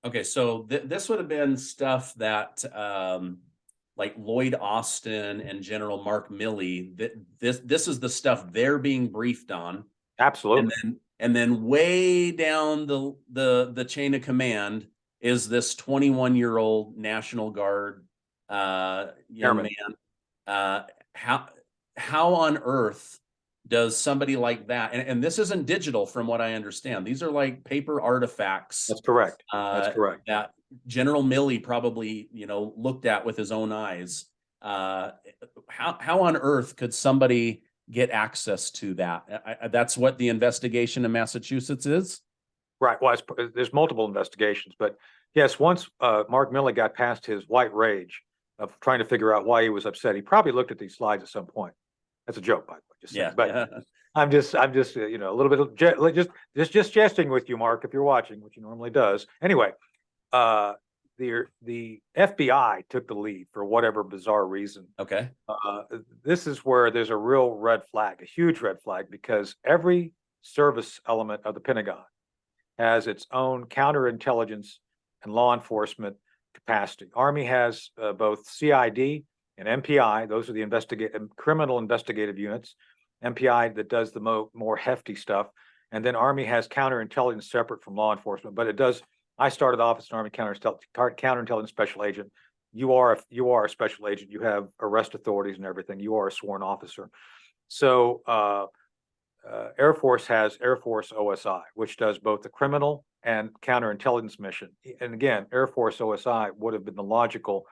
Okay, so this would have been stuff that like Lloyd Austin and General Mark Milley. This is the stuff they're being briefed on, and Absolutely. then way down the chain of command is this 21-year-old National Guard young Airman. man. Uh, how how on earth does somebody like that, and this isn't digital from what I understand, these are like paper artifacts That's correct. That's correct. that General Milley probably, looked at with his own eyes. Uh, how on earth could somebody get access to that? That's what the investigation in Massachusetts is. Right. Well, there's multiple investigations, but yes, once Mark Milley got past his white rage of trying to figure out why he was upset, he probably looked at these slides at some point. That's a joke, by the way, just saying. Yeah, But yeah. I'm just a little bit of just jesting with you, Mark, if you're watching, which he normally does. Anyway, uh, the FBI took the lead for whatever bizarre reason. Okay. This is where there's a real red flag, a huge red flag, because every service element of the Pentagon has its own counterintelligence and law enforcement capacity. Army has both CID and MPI. Those are the criminal investigative units. MPI that does the more hefty stuff, and then Army has counterintelligence separate from law enforcement. But it does. I started off as an Army counterintelligence special agent. You are a special agent. You have arrest authorities and everything. You are a sworn officer. So Air Force has Air Force OSI, which does both the criminal and counterintelligence mission. And again, Air Force OSI would have been the logical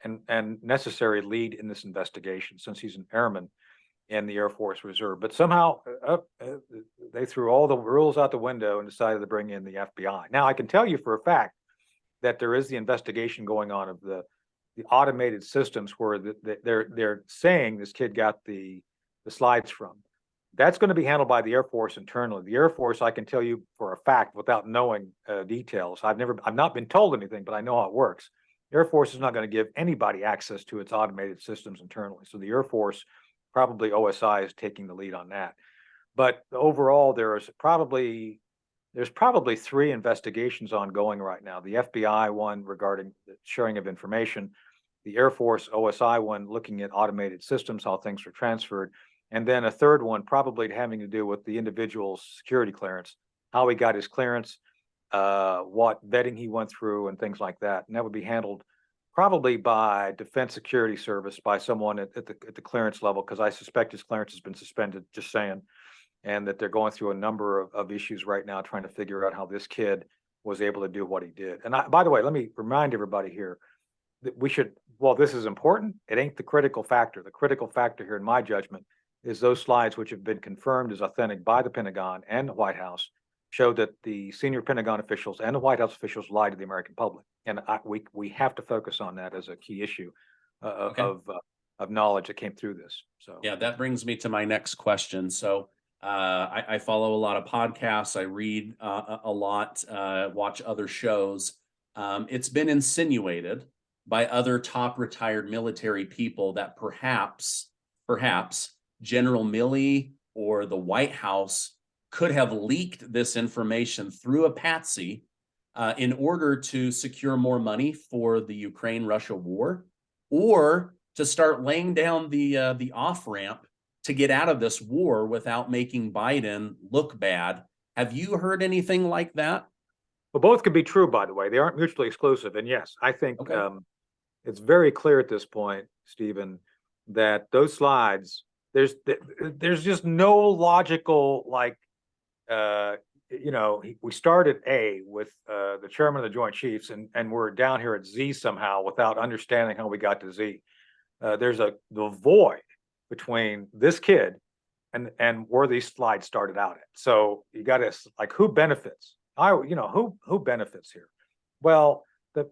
and necessary lead in this investigation since he's an airman in the Air Force Reserve. But somehow they threw all the rules out the window and decided to bring in the FBI. Now, I can tell you for a fact that there is the investigation going on of the automated systems where they're saying this kid got the slides from. That's going to be handled by the Air Force internally. The Air Force, I can tell you for a fact, without knowing details. I've not been told anything, but I know how it works. Air Force is not going to give anybody access to its automated systems internally. So the Air Force, probably OSI, is taking the lead on that. But overall, there's probably three investigations ongoing right now. The FBI one regarding the sharing of information, the Air Force OSI one looking at automated systems, how things are transferred, and then a third one probably having to do with the individual's security clearance, how he got his clearance, what vetting he went through, and things like that. And that would be handled probably by Defense Security Service, by someone at the clearance level, because I suspect his clearance has been suspended, just saying, and that they're going through a number of issues right now trying to figure out how this kid was able to do what he did. And by the way, let me remind everybody here that while this is important, it ain't the critical factor. The critical factor here, in my judgment, is those slides, which have been confirmed as authentic by the Pentagon and the White House, show that the senior Pentagon officials and the White House officials lied to the American public. And we have to focus on that as a key issue Okay. of knowledge that came through this. So Yeah, that brings me to my next question. So I follow a lot of podcasts. I read a lot, watch other shows. It's been insinuated by other top retired military people that perhaps General Milley or the White House could have leaked this information through a patsy in order to secure more money for the Ukraine-Russia war, or to start laying down the off-ramp to get out of this war without making Biden look bad. Have you heard anything like that? well, both could be true, by the way. They aren't mutually exclusive. And yes, I think Okay. it's very clear at this point, Stephen, that those slides, there's just no logical, like, we started A with the chairman of the Joint Chiefs, and we're down here at Z somehow without understanding how we got to Z. There's the void between this kid and where these slides started out at. So you got to, like, who benefits? Who benefits here? Well,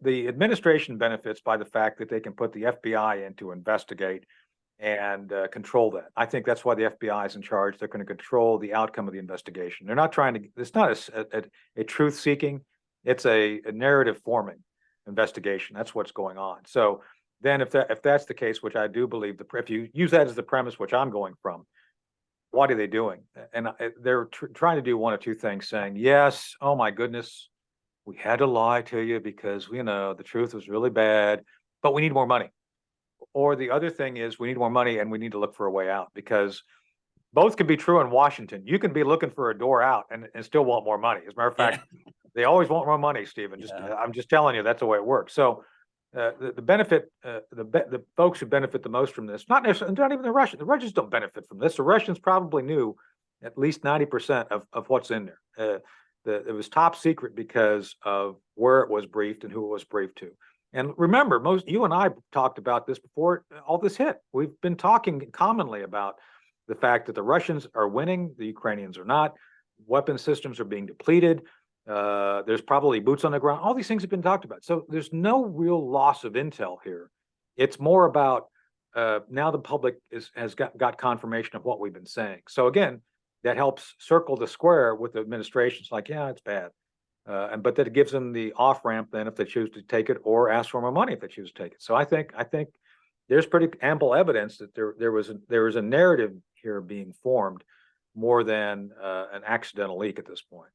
the administration benefits by the fact that they can put the FBI in to investigate and control that. I think that's why the FBI is in charge. They're going to control the outcome of the investigation. They're not trying to. It's not a truth seeking. It's a narrative forming investigation. That's what's going on. So then, if that's the case, which I do believe, if you use that as the premise, which I'm going from, what are they doing? And they're trying to do one of two things: saying yes, oh my goodness, we had to lie to you because, the truth was really bad, but we need more money. Or the other thing is we need more money and we need to look for a way out, because both can be true in Washington. You can be looking for a door out and still want more money. As a matter of Yeah. fact, they always want more money, Stephen. Yeah. I'm just telling you, that's the way it works. So the benefit, the folks who benefit the most from this, not necessarily, not even the Russians. The Russians don't benefit from this. The Russians probably knew at least 90% of what's in there. It was top secret because of where it was briefed and who it was briefed to. And remember, you and I talked about this before all this hit. We've been talking commonly about the fact that the Russians are winning, the Ukrainians are not. Weapon systems are being depleted. There's probably boots on the ground. All these things have been talked about. So there's no real loss of intel here. It's more about now the public has got confirmation of what we've been saying. So again, that helps circle the square with the administrations. Like, yeah, it's bad. But that it gives them the off ramp then if they choose to take it, or ask for more money if they choose to take it. So I think there's pretty ample evidence that there was a narrative here being formed more than an accidental leak at this point.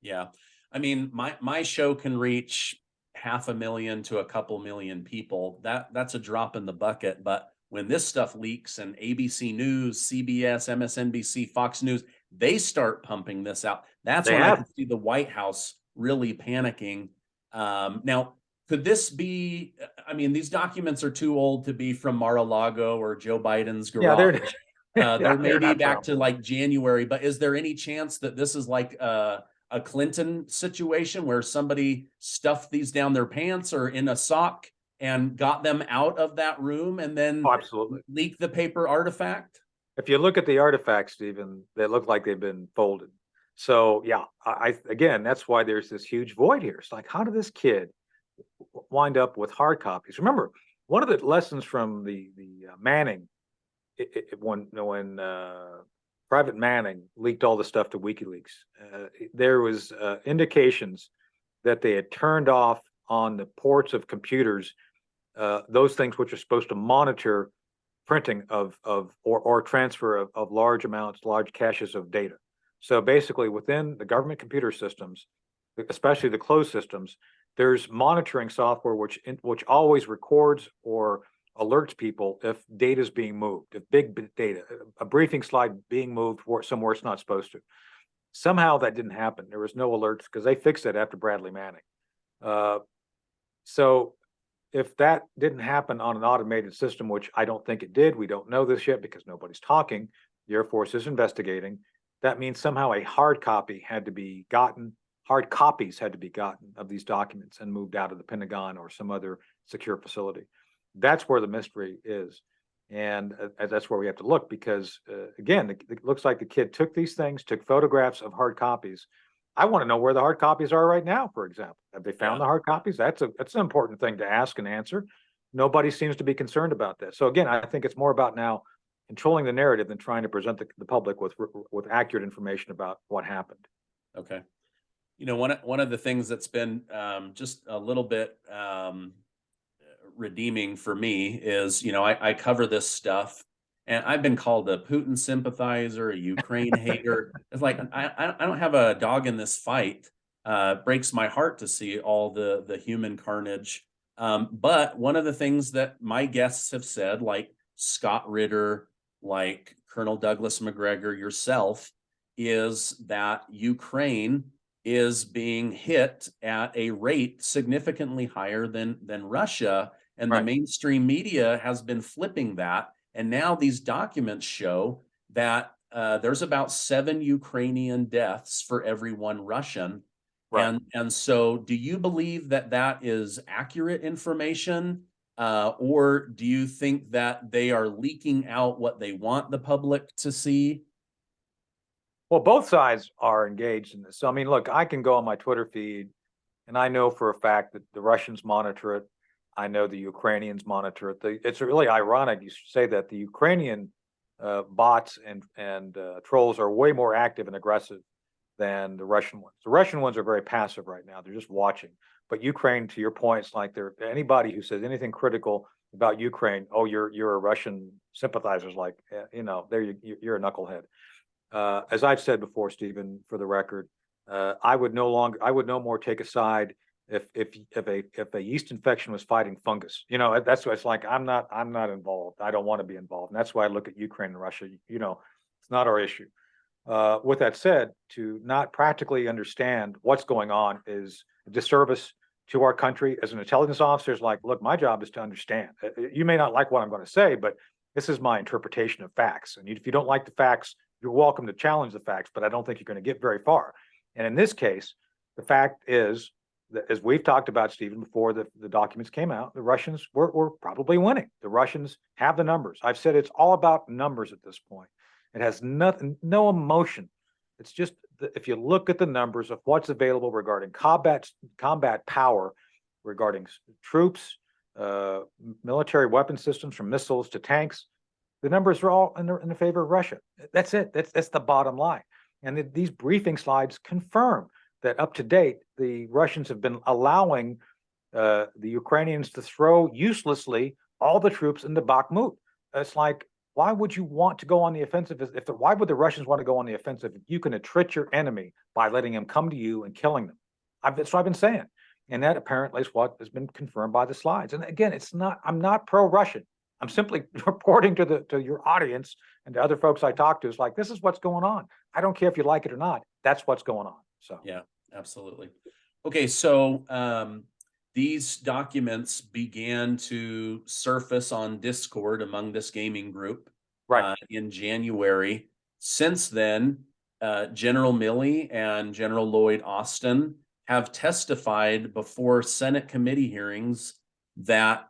Yeah. I mean, my show can reach 500,000 to a couple million people. That's a drop in the bucket. But when this stuff leaks and ABC News, CBS, MSNBC, Fox News, they start pumping this out, that's when I can see the White House really panicking. Now, could this be, I mean, these documents are too old to be from Mar-a-Lago or Joe Biden's garage. They're maybe back to like January, but is there any chance that this is like a Clinton situation where somebody stuffed these down their pants or in a sock and got them out of that room and then absolutely leaked the paper artifact? If you look at the artifacts, Stephen, they look like they've been folded. So yeah, again, that's why there's this huge void here. It's like, how did this kid wind up with hard copies? Remember, one of the lessons from the Manning, when Private Manning leaked all the stuff to WikiLeaks, there was indications that they had turned off on the ports of computers those things which are supposed to monitor printing or transfer of large amounts, large caches of data. So basically, within the government computer systems, especially the closed systems, there's monitoring software which always records or alerts people if data is being moved, if big data, a briefing slide being moved somewhere it's not supposed to. Somehow that didn't happen. There was no alerts because they fixed it after Bradley Manning. So if that didn't happen on an automated system, which I don't think it did, we don't know this yet because nobody's talking, the Air Force is investigating, that means somehow a hard copies had to be gotten of these documents and moved out of the Pentagon or some other secure facility. That's where the mystery is. And that's where we have to look because, again, it looks like the kid took these things, took photographs of hard copies. I want to know where the hard copies are right now, for example. Have they found the hard copies? That's an important thing to ask and answer. Nobody seems to be concerned about that. So again, I think it's more about now controlling the narrative than trying to present the public with accurate information about what happened. Okay. You know, one of the things that's been just a little bit redeeming for me is, I cover this stuff and I've been called a Putin sympathizer, a Ukraine hater. It's like, I don't have a dog in this fight. It breaks my heart to see all the human carnage. But one of the things that my guests have said, like Scott Ritter, like Colonel Douglas McGregor, yourself, is that Ukraine is being hit at a rate significantly higher than Russia. And the mainstream media has been flipping that. And now these documents show that there's about 7 Ukrainian deaths for every 1 Russian. Right. And so do you believe that that is accurate information? Or do you think that they are leaking out what they want the public to see? Well, both sides are engaged in this. So, I mean, look, I can go on my Twitter feed and I know for a fact that the Russians monitor it. I know the Ukrainians monitor it. It's really ironic you say that the Ukrainian bots and trolls are way more active and aggressive than the Russian ones. The Russian ones are very passive right now. They're just watching. But Ukraine, to your point, it's like anybody who says anything critical about Ukraine, oh, you're a Russian sympathizer, like, you're a knucklehead. As I've said before, Stephen, for the record, I would no more take a side if a yeast infection was fighting fungus. That's why it's like I'm not involved. I don't want to be involved. And that's why I look at Ukraine and Russia. It's not our issue. With that said, to not practically understand what's going on is a disservice to our country. As an intelligence officer, it's like, look, my job is to understand. You may not like what I'm going to say, but this is my interpretation of facts. And if you don't like the facts, you're welcome to challenge the facts, but I don't think you're going to get very far. And in this case, the fact is that, as we've talked about, Stephen, before the documents came out, the Russians were probably winning. The Russians have the numbers. I've said it's all about numbers at this point. It has nothing, no emotion. It's just if you look at the numbers of what's available regarding combat power, regarding troops, military weapon systems, from missiles to tanks, the numbers are all in the favor of Russia. That's it. That's the bottom line. And these briefing slides confirm that up to date, the Russians have been allowing the Ukrainians to throw uselessly all the troops into Bakhmut. It's like, why would you want to go on the offensive? Why would the Russians want to go on the offensive if you can attrit your enemy by letting him come to you and killing them? That's what I've been saying. And that apparently is what has been confirmed by the slides. And again, I'm not pro-Russian. I'm simply reporting to your audience and to other folks I talk to. It's like, this is what's going on. I don't care if you like it or not. That's what's going on. So yeah, absolutely. Okay, so these documents began to surface on Discord among this gaming group in January. Since then, General Milley and General Lloyd Austin have testified before Senate committee hearings that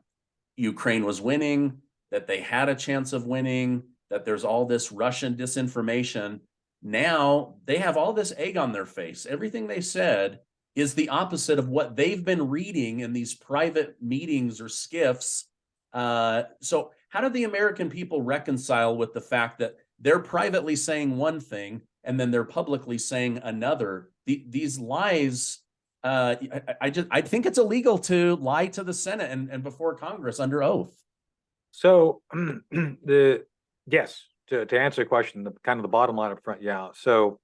Ukraine was winning, that they had a chance of winning, that there's all this Russian disinformation. Now they have all this egg on their face. Everything they said is the opposite of what they've been reading in these private meetings or skiffs. So how do the American people reconcile with the fact that they're privately saying one thing and then they're publicly saying another? These lies, I think it's illegal to lie to the Senate and before Congress under oath. So yes, to answer your question, kind of the bottom line up front, yeah. So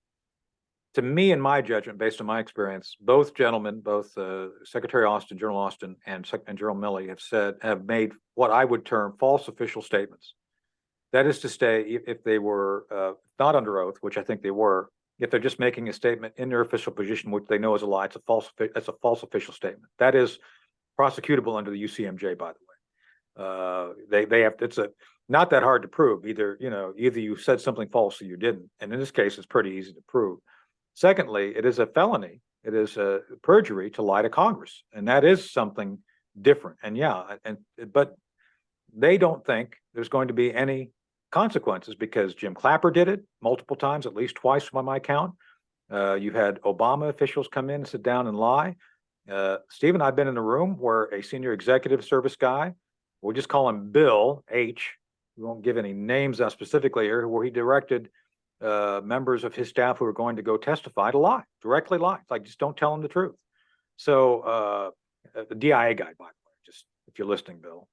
to me, in my judgment, based on my experience, both gentlemen, both Secretary Austin, General Austin, and General Milley have made what I would term false official statements. That is to say, if they were not under oath, which I think they were, if they're just making a statement in their official position, which they know is a lie, it's a false official statement. That is prosecutable under the UCMJ, by the way. They have, it's not that hard to prove. Either you said something false or you didn't, and in this case, it's pretty easy to prove. Secondly, it is a felony. It is a perjury to lie to Congress, and that is something different. And but they don't think there's going to be any consequences because Jim Clapper did it multiple times, at least twice by my count. You've had Obama officials come in and sit down and lie. Stephen, I've been in a room where a senior executive service guy, we'll just call him Bill H. We won't give any names specifically here, where he directed members of his staff who are going to go testify to lie, directly lie. It's like, just don't tell them the truth. So the DIA guy, by the way, just if you're listening, Bill,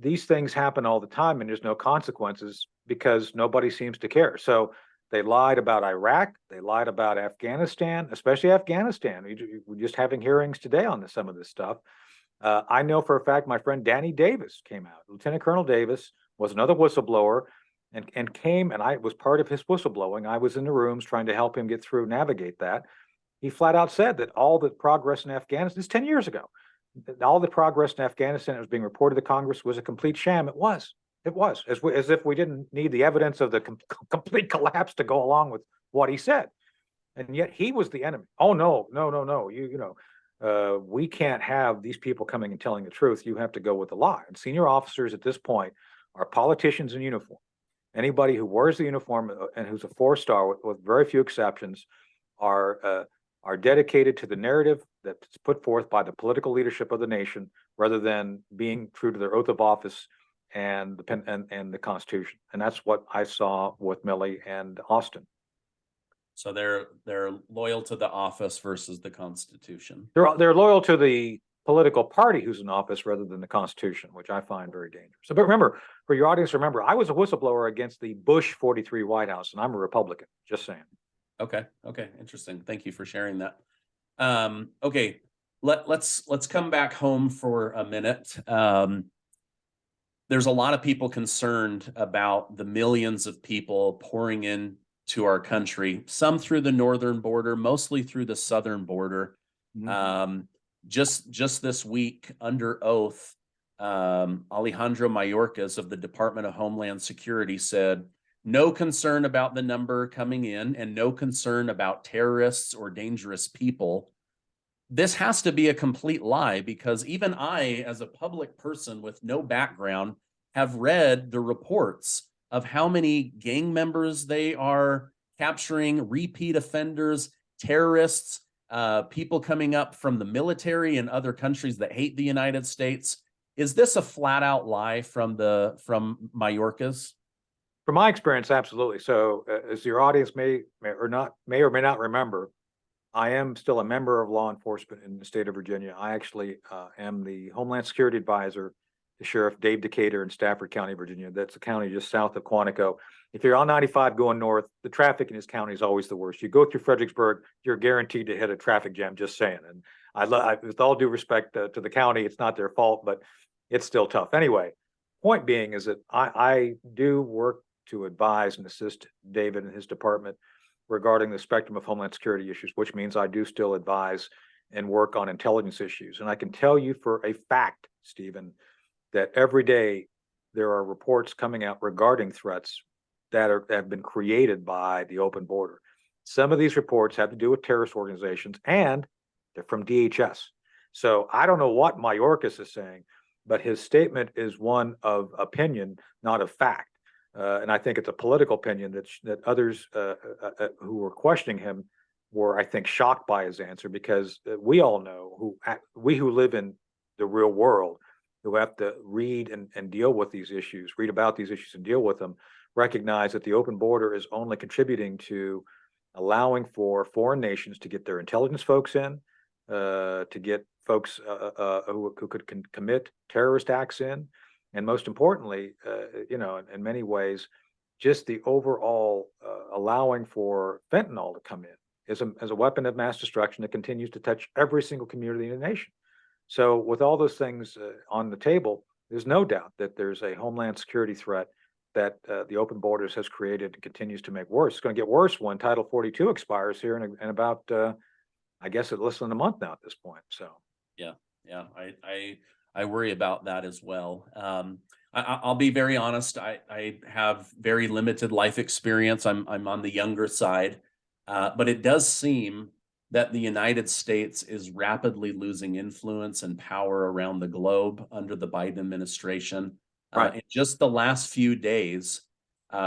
these things happen all the time and there's no consequences because nobody seems to care. So they lied about Iraq. They lied about Afghanistan, especially Afghanistan. We're just having hearings today on some of this stuff. I know for a fact my friend Danny Davis came out. Lieutenant Colonel Davis was another whistleblower and came, and I was part of his whistleblowing. I was in the rooms trying to help him get through, navigate that. He flat out said that all the progress in Afghanistan, this is 10 years ago, all the progress in Afghanistan that was being reported to Congress was a complete sham. It was, as if we didn't need the evidence of the complete collapse to go along with what he said. And yet he was the enemy. Oh, no. We can't have these people coming and telling the truth. You have to go with the lie. And senior officers at this point are politicians in uniform. Anybody who wears the uniform and who's a four-star, with very few exceptions, are dedicated to the narrative that's put forth by the political leadership of the nation, rather than being true to their oath of office and the Constitution. And that's what I saw with Milley and Austin. So they're loyal to the office versus the Constitution. They're loyal to the political party who's in office rather than the Constitution, which I find very dangerous. So, but remember, for your audience, remember, I was a whistleblower against the Bush 43 White House, and I'm a Republican, just saying. Okay. Okay. Interesting. Thank you for sharing that. Okay. Let's come back home for a minute. There's a lot of people concerned about the millions of people pouring in to our country, some through the northern border, mostly through the southern border. Mhm. Just this week, under oath, Alejandro Mayorkas of the Department of Homeland Security said, no concern about the number coming in and no concern about terrorists or dangerous people. This has to be a complete lie, because even I, as a public person with no background, have read the reports of how many gang members they are capturing, repeat offenders, terrorists, people coming up from the military and other countries that hate the United States. Is this a flat out lie from Mayorkas? From my experience, absolutely. So, as your audience may or may not remember, I am still a member of law enforcement in the state of Virginia. I actually am the Homeland Security Advisor to Sheriff Dave Decatur in Stafford County, Virginia. That's a county just south of Quantico. If you're on 95 going north, the traffic in this county is always the worst. You go through Fredericksburg, you're guaranteed to hit a traffic jam, just saying. And with all due respect to the county, it's not their fault, but it's still tough. Anyway, point being is that I do work to advise and assist David and his department regarding the spectrum of Homeland Security issues, which means I do still advise and work on intelligence issues. And I can tell you for a fact, Stephen, that every day there are reports coming out regarding threats that have been created by the open border. Some of these reports have to do with terrorist organizations, and they're from DHS. So I don't know what Mayorkas is saying, but his statement is one of opinion, not of fact. And I think it's a political opinion that others who were questioning him were, I think, shocked by his answer, because we all know we who live in the real world, who have to read and deal with these issues, read about these issues and deal with them, recognize that the open border is only contributing to allowing for foreign nations to get their intelligence folks in, to get folks who could commit terrorist acts in. And most importantly, in many ways, just the overall allowing for fentanyl to come in as a weapon of mass destruction that continues to touch every single community in the nation. So with all those things on the table, there's no doubt that there's a homeland security threat that the open borders has created and continues to make worse. It's going to get worse when Title 42 expires here in about, I guess, less than a month now at this point. So yeah, I worry about that as well. I'll be very honest. I have very limited life experience. I'm on the younger side, but it does seem that the United States is rapidly losing influence and power around the globe under the Biden administration. right. In just the last few days,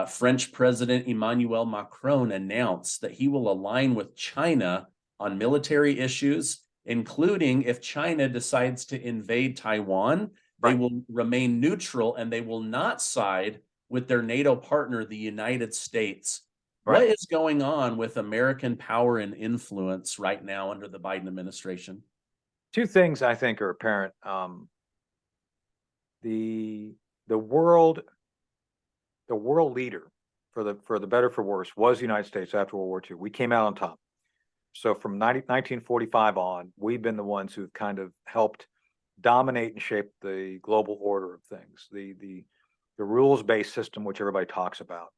French President Emmanuel Macron announced that he will align with China on military issues, including if China decides to invade Taiwan, they will remain neutral and they will not side with their NATO partner, the United States. What is going on with American power and influence right now under the Biden administration? Two things I think are apparent. The world leader, for the better for worse, was the United States after World War II. We came out on top. So from 1945 on, we've been the ones who've kind of helped dominate and shape the global order of things, the rules-based system, which everybody talks about.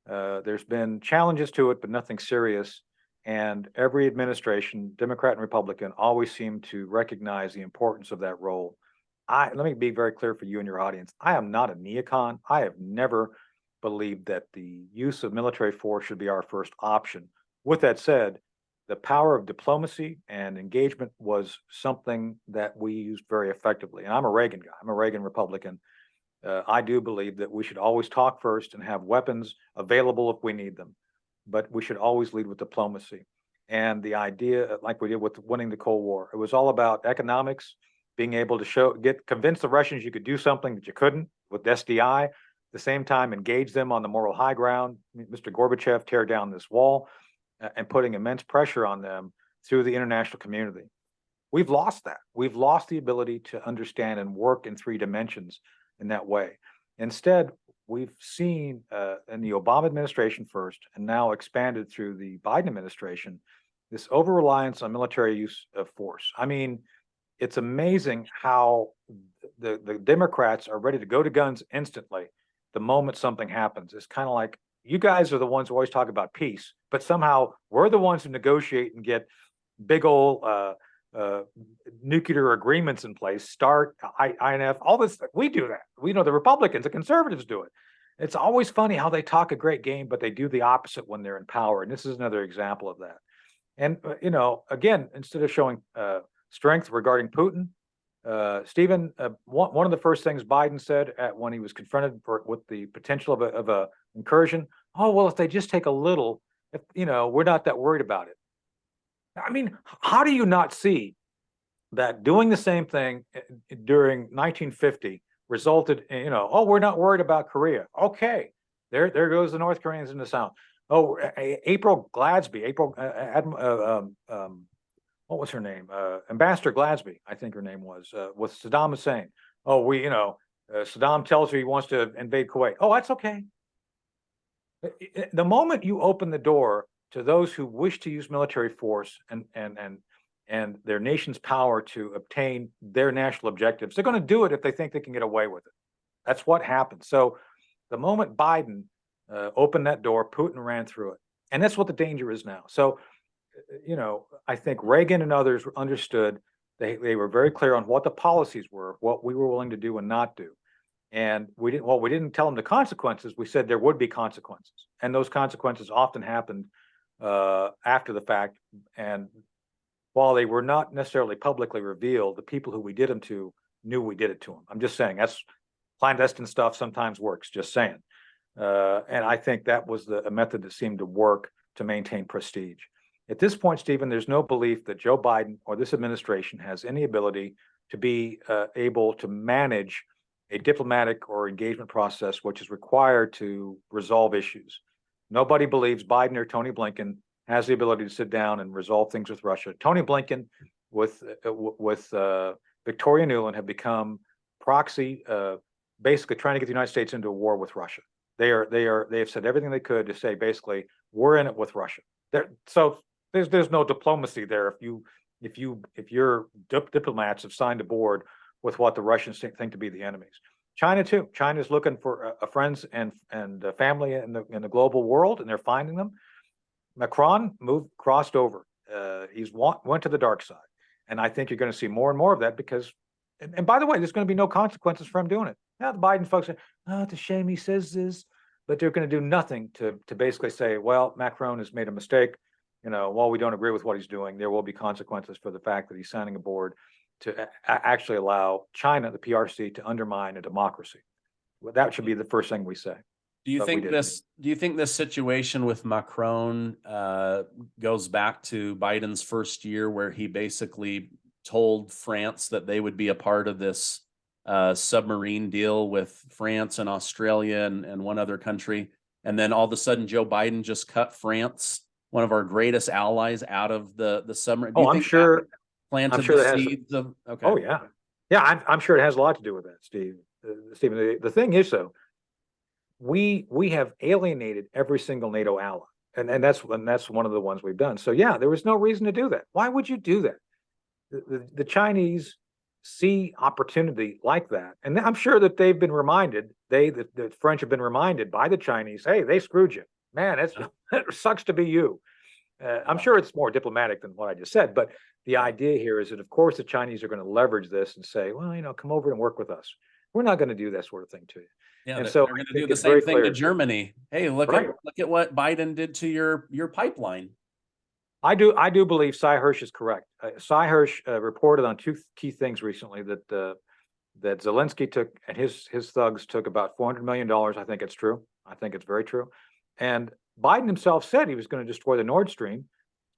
There's been challenges to it, but nothing serious. And every administration, Democrat and Republican, always seem to recognize the importance of that role. Let me be very clear for you and your audience. I am not a neocon. I have never believed that the use of military force should be our first option. With that said, the power of diplomacy and engagement was something that we used very effectively. And I'm a Reagan guy. I'm a Reagan Republican. I do believe that we should always talk first and have weapons available if we need them, but we should always lead with diplomacy. And the idea, like we did with winning the Cold War, it was all about economics, being able to convince the Russians you could do something that you couldn't with SDI. At the same time, engage them on the moral high ground. Mr. Gorbachev, tear down this wall, and putting immense pressure on them through the international community. We've lost that. We've lost the ability to understand and work in three dimensions in that way. Instead, we've seen in the Obama administration first, and now expanded through the Biden administration, this over-reliance on military use of force. I mean, it's amazing how the Democrats are ready to go to guns instantly the moment something happens. It's kind of like, you guys are the ones who always talk about peace, but somehow we're the ones who negotiate and get big old nuclear agreements in place, START, INF, all this. We do that. We know the Republicans, the conservatives do it. It's always funny how they talk a great game, but they do the opposite when they're in power. And this is another example of that. And, again, instead of showing strength regarding Putin, Stephen, one of the first things Biden said when he was confronted with the potential of a incursion, oh, well, if they just take a little, we're not that worried about it. I mean, how do you not see that doing the same thing during 1950 resulted in, oh, we're not worried about Korea. Okay, there goes the North Koreans in the South. Oh, April Gladsby, what was her name? Ambassador Gladsby, I think her name was, with Saddam Hussein. Oh, Saddam tells her he wants to invade Kuwait. Oh, that's okay. The moment you open the door to those who wish to use military force and their nation's power to obtain their national objectives, they're going to do it if they think they can get away with it. That's what happened. So the moment Biden opened that door, Putin ran through it. And that's what the danger is now. So, I think Reagan and others understood. They were very clear on what the policies were, what we were willing to do and not do. And we didn't tell them the consequences. We said there would be consequences. And those consequences often happened after the fact. And while they were not necessarily publicly revealed, the people who we did them to knew we did it to them. I'm just saying, that's clandestine stuff sometimes works, just saying. And I think that was a method that seemed to work to maintain prestige. At this point, Stephen, there's no belief that Joe Biden or this administration has any ability to be able to manage a diplomatic or engagement process which is required to resolve issues. Nobody believes Biden or Tony Blinken has the ability to sit down and resolve things with Russia. Tony Blinken with Victoria Nuland have become proxy, basically trying to get the United States into a war with Russia. They have said everything they could to say basically we're in it with Russia. So there's no diplomacy there if your diplomats have signed aboard with what the Russians think to be the enemies. China too. China's looking for friends and family in the global world, and they're finding them. Macron crossed over. He's went to the dark side, and I think you're going to see more and more of that because. And by the way, there's going to be no consequences for him doing it. Now the Biden folks say, "Oh, it's a shame he says this," but they're going to do nothing to basically say, "Well, Macron has made a mistake. While we don't agree with what he's doing, there will be consequences for the fact that he's signing aboard to actually allow China, the PRC, to undermine a democracy." Well, that should be the first thing we say. Do you think this situation with Macron goes back to Biden's first year, where he basically told France that they would be a part of this submarine deal with France and Australia and one other country, and then all of a sudden Joe Biden just cut France, one of our greatest allies, out of the submarine? I'm sure. Planted the seeds of. Okay. Oh yeah, I'm sure it has a lot to do with that, Steve. Stephen, the thing is, though, we have alienated every single NATO ally, and that's one of the ones we've done. So yeah, there was no reason to do that. Why would you do that? The Chinese see opportunity like that, and I'm sure that they've been reminded. The French have been reminded by the Chinese, hey, they screwed you, man. It sucks to be you. I'm sure it's more diplomatic than what I just said, but the idea here is that, of course, the Chinese are going to leverage this and say, well, come over and work with us. We're not going to do that sort of thing to you. Yeah, and so they're going to do the same thing to Germany. Hey, look at what Biden did to your pipeline. I do believe Cy Hirsch is correct. Cy Hirsch reported on two key things recently that Zelenskyy took, and his thugs took about $400 million. I think it's true. I think it's very true. And Biden himself said he was going to destroy the Nord Stream.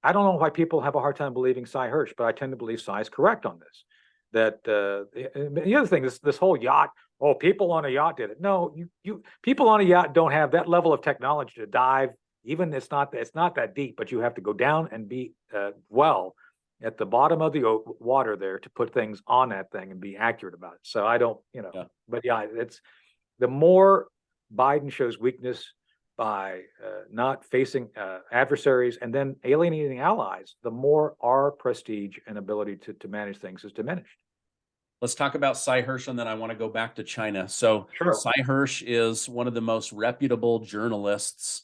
I don't know why people have a hard time believing Cy Hirsch, but I tend to believe Cy is correct on this. That the other thing, this whole yacht. Oh, people on a yacht did it. No, you people on a yacht don't have that level of technology to dive. Even it's not that deep, but you have to go down and be well at the bottom of the water there to put things on that thing and be accurate about it. So I don't, but yeah, it's the more Biden shows weakness by not facing adversaries and then alienating allies, the more our prestige and ability to manage things is diminished. Let's talk about Cy Hirsch, and then I want to go back to China. So Sure. Cy Hirsch is one of the most reputable journalists,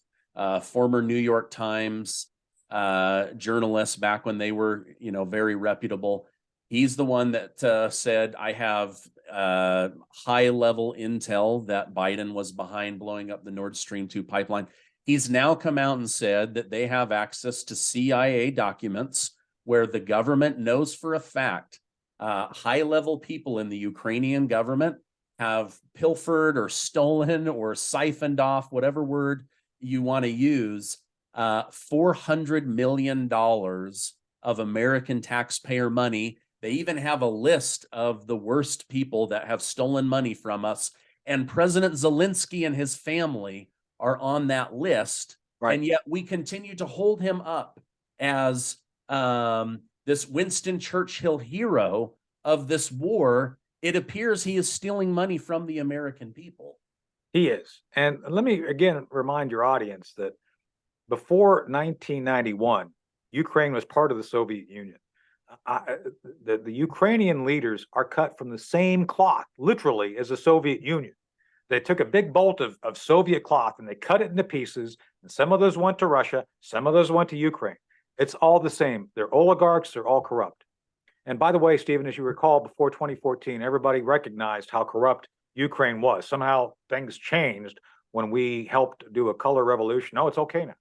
former New York Times journalists back when they were, very reputable. He's the one that said, I have high-level intel that Biden was behind blowing up the Nord Stream 2 pipeline. He's now come out and said that they have access to CIA documents where the government knows for a fact high-level people in the Ukrainian government have pilfered or stolen or siphoned off, whatever word you want to use, $400 million of American taxpayer money. They even have a list of the worst people that have stolen money from us. And President Zelenskyy and his family are on that list. Right. And yet we continue to hold him up as this Winston Churchill hero of this war. It appears he is stealing money from the American people. He is. And let me again remind your audience that before 1991, Ukraine was part of the Soviet Union. The Ukrainian leaders are cut from the same cloth, literally, as the Soviet Union. They took a big bolt of Soviet cloth and they cut it into pieces. And some of those went to Russia, some of those went to Ukraine. It's all the same. They're oligarchs, they're all corrupt. And by the way, Stephen, as you recall, before 2014, everybody recognized how corrupt Ukraine was. Somehow things changed when we helped do a color revolution. Oh, it's okay now.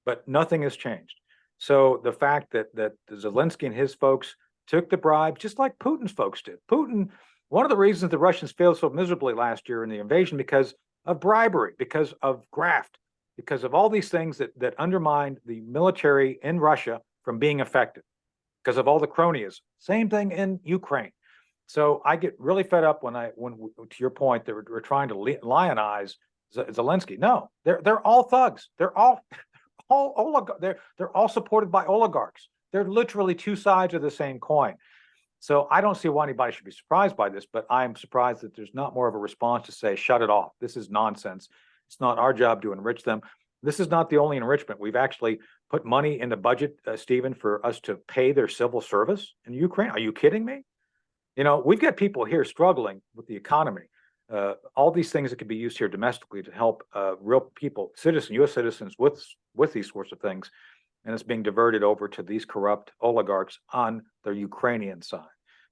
But nothing has changed. So the fact that Zelenskyy and his folks took the bribe, just like Putin's folks did. Putin, one of the reasons the Russians failed so miserably last year in the invasion, because of bribery, because of graft, because of all these things that undermined the military in Russia from being effective, because of all the cronyism. Same thing in Ukraine. So I get really fed up when to your point, that we're trying to lionize Zelenskyy. No, they're all thugs. They're all they're all supported by oligarchs. They're literally two sides of the same coin. So I don't see why anybody should be surprised by this, but I'm surprised that there's not more of a response to say, shut it off. This is nonsense. It's not our job to enrich them. This is not the only enrichment. We've actually put money in the budget, Stephen, for us to pay their civil service in Ukraine. Are you kidding me? We've got people here struggling with the economy. All these things that could be used here domestically to help real people, U.S. citizens with these sorts of things. And it's being diverted over to these corrupt oligarchs on the Ukrainian side.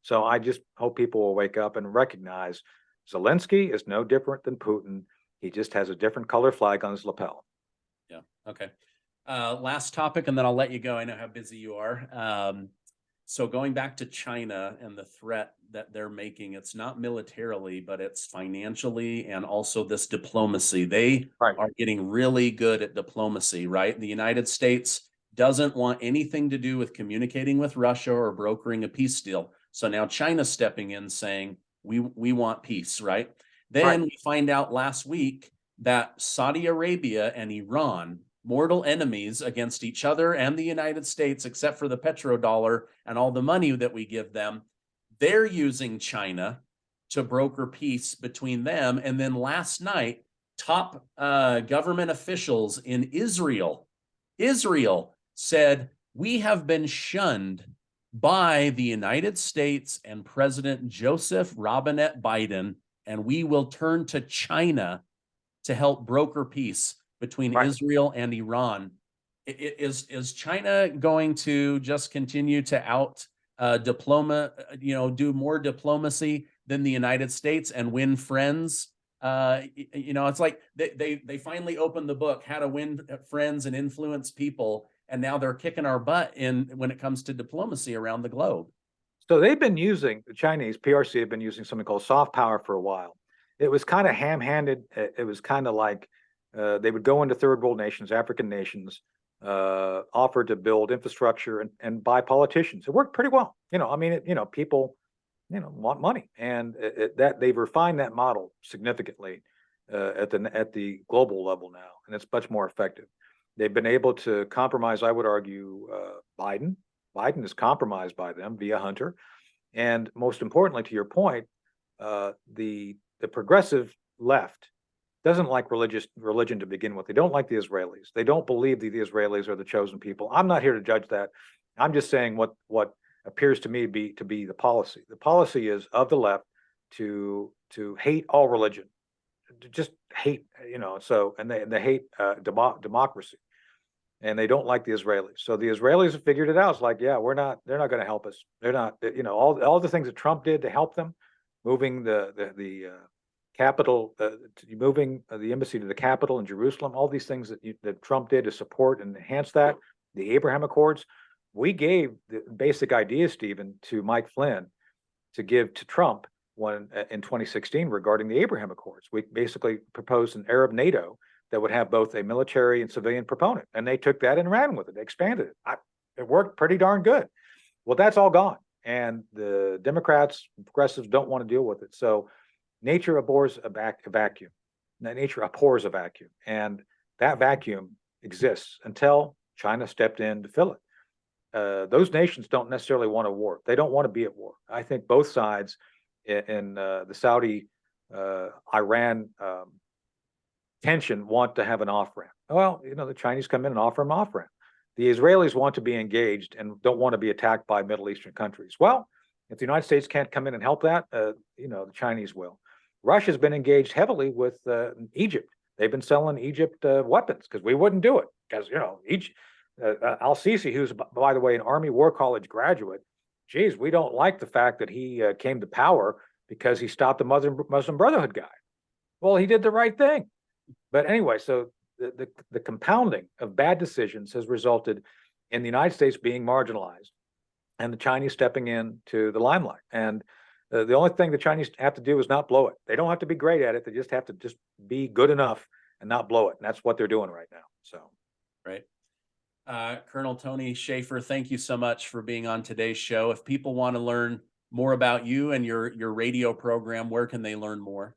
So I just hope people will wake up and recognize Zelenskyy is no different than Putin. He just has a different color flag on his lapel. Yeah. Okay. Last topic, and then I'll let you go. I know how busy you are. So going back to China and the threat that they're making, it's not militarily, but it's financially and also this diplomacy. They Right. are getting really good at diplomacy, right? The United States doesn't want anything to do with communicating with Russia or brokering a peace deal. So now China's stepping in saying, we want peace, right? Then we find out last week that Saudi Arabia and Iran, mortal enemies against each other and the United States, except for the petrodollar and all the money that we give them, they're using China to broker peace between them. And then last night, top government officials in Israel said, we have been shunned by the United States and President Joseph Robinette Biden, and we will turn to China to help broker peace between Israel and Iran. Is China going to just continue to do more diplomacy than the United States and win friends? It's like they finally opened the book, how to win friends and influence people, and now they're kicking our butt when it comes to diplomacy around the globe. So they've been using, the Chinese PRC have been using something called soft power for a while. It was kind of ham-handed. It was kind of like they would go into third world nations, African nations, offer to build infrastructure and buy politicians. It worked pretty well. People, want money, and that they've refined that model significantly at the global level now, and it's much more effective. They've been able to compromise, I would argue, Biden. Biden is compromised by them via Hunter, and most importantly, to your point, the progressive left doesn't like religion to begin with. They don't like the Israelis. They don't believe that the Israelis are the chosen people. I'm not here to judge that. I'm just saying what appears to me to be the policy. The policy is of the left to hate all religion, to just hate, so, and they hate democracy, and they don't like the Israelis. So the Israelis have figured it out. It's like, yeah, they're not going to help us. They're not, all the things that Trump did to help them, moving the capital, moving the embassy to the capital in Jerusalem, all these things that Trump did to support and enhance that, the Abraham Accords. We gave the basic idea, Stephen, to Mike Flynn to give to Trump in 2016 regarding the Abraham Accords. We basically proposed an Arab NATO that would have both a military and civilian proponent, and they took that and ran with it. They expanded it. It worked pretty darn good. Well, that's all gone, and the Democrats, progressives don't want to deal with it. So nature abhors a vacuum. Nature abhors a vacuum, and that vacuum exists until China stepped in to fill it. Those nations don't necessarily want a war. They don't want to be at war. I think both sides in the Saudi Iran tension want to have an off ramp. Well, the Chinese come in and offer them off ramp. The Israelis want to be engaged and don't want to be attacked by Middle Eastern countries. Well, if the United States can't come in and help that, the Chinese will. Russia's been engaged heavily with Egypt. They've been selling Egypt weapons because we wouldn't do it because Egypt. Al-Sisi, who's, by the way, an Army War College graduate, geez, we don't like the fact that he came to power because he stopped the Muslim Brotherhood guy. Well, he did the right thing. But anyway, so the compounding of bad decisions has resulted in the United States being marginalized and the Chinese stepping into the limelight. And the only thing the Chinese have to do is not blow it. They don't have to be great at it. They just have to just be good enough and not blow it. And that's what they're doing right now. So, right. Colonel Tony Shaffer, thank you so much for being on today's show. If people want to learn more about you and your radio program, where can they learn more?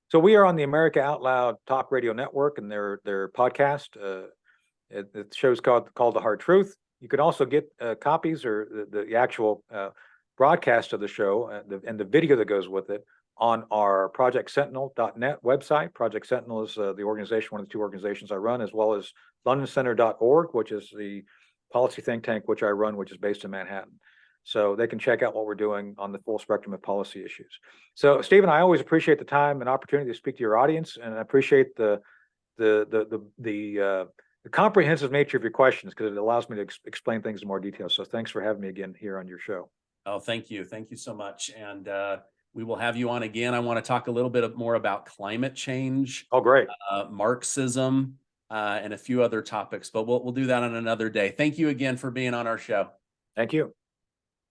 So we are on the America Out Loud Talk Radio Network and their podcast. The show's called The Hard Truth. You can also get copies or the actual broadcast of the show and the video that goes with it on our projectsentinel.net website. Project Sentinel is the organization, one of the two organizations I run, as well as londoncenter.org, which is the policy think tank which I run, which is based in Manhattan. So they can check out what we're doing on the full spectrum of policy issues. So, Stephen, I always appreciate the time and opportunity to speak to your audience, and I appreciate the comprehensive nature of your questions because it allows me to explain things in more detail. So, thanks for having me again here on your show. Oh, thank you so much, and we will have you on again. I want to talk a little bit more about climate change. Oh, great. Marxism, and a few other topics, but we'll do that on another day. Thank you again for being on our show. Thank you.